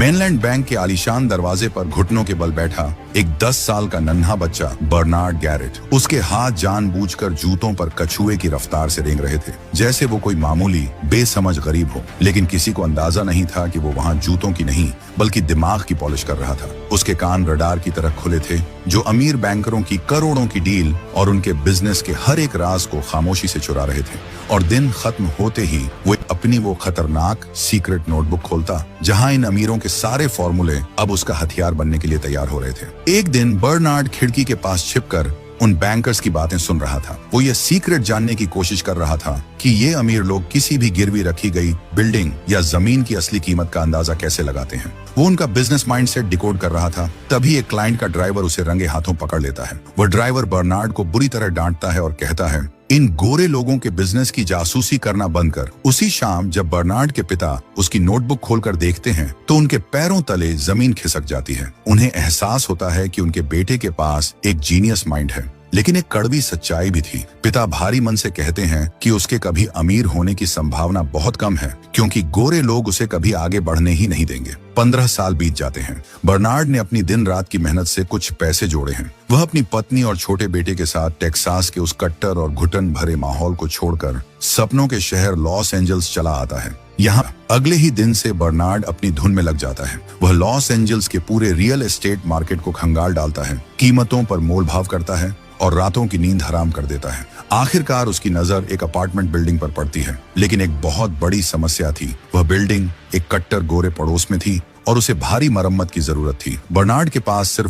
Mainland bank के आलीशान दरवाजे पर घुटनों के बल बैठा एक 10 साल का नन्हा बच्चा बर्नार्ड गैरेट। उसके हाथ जानबूझकर जूतों पर कछुए की रफ्तार से रेंग रहे थे, जैसे वो कोई मामूली बेसमझ गरीब हो। लेकिन किसी को अंदाजा नहीं था कि वो वहां जूतों की नहीं बल्कि दिमाग की पॉलिश कर रहा था। उसके कान रडार की तरह खुले थे, जो अमीर बैंकरों की करोड़ों की डील और उनके बिजनेस के हर एक राज को खामोशी से चुरा रहे थे। और दिन खत्म होते ही वो अपनी वो खतरनाक सीक्रेट नोटबुक खोलता, जहां इन अमीरों के सारे फॉर्मूले अब उसका हथियार बनने के लिए तैयार हो रहे थे। एक दिन बर्नार्ड खिड़की के पास छिपकर उन बैंकर्स की बातें सुन रहा था। वो ये सीक्रेट जानने की कोशिश कर रहा था कि ये अमीर लोग किसी भी गिरवी रखी गई बिल्डिंग या जमीन की असली कीमत का अंदाजा कैसे लगाते हैं। वो उनका बिजनेस माइंडसेट डिकोड कर रहा था। तभी एक क्लाइंट का ड्राइवर उसे रंगे हाथों पकड़ लेता है। वह ड्राइवर बर्नार्ड को बुरी तरह डांटता है और कहता है, इन गोरे लोगों के बिजनेस की जासूसी करना बंद कर। उसी शाम जब बर्नार्ड के पिता उसकी नोटबुक खोलकर देखते हैं तो उनके पैरों तले जमीन खिसक जाती है। उन्हें एहसास होता है कि उनके बेटे के पास एक जीनियस माइंड है, लेकिन एक कड़वी सच्चाई भी थी। पिता भारी मन से कहते हैं कि उसके कभी अमीर होने की संभावना बहुत कम है, क्योंकि गोरे लोग उसे कभी आगे बढ़ने ही नहीं देंगे। 15 साल बीत जाते हैं। बर्नार्ड ने अपनी दिन रात की मेहनत से कुछ पैसे जोड़े हैं। वह अपनी पत्नी और छोटे बेटे के साथ टेक्सास के उस कट्टर और घुटन भरे माहौल को छोड़कर सपनों के शहर लॉस एंजल्स चला आता है। यहाँ अगले ही दिन से बर्नार्ड अपनी धुन में लग जाता है। वह लॉस एंजल्स के पूरे रियल एस्टेट मार्केट को खंगाल डालता है, कीमतों पर मोल भाव करता है और रातों की नींद हराम कर देता है। आखिरकार उसकी नजर एक अपार्टमेंट बिल्डिंग पर पड़ती है, लेकिन एक बहुत बड़ी समस्या थी। वह बिल्डिंग एक कट्टर गोरे पड़ोस में थी और उसे भारी मरम्मत की जरूरत थी। बर्नार्ड के पास सिर्फ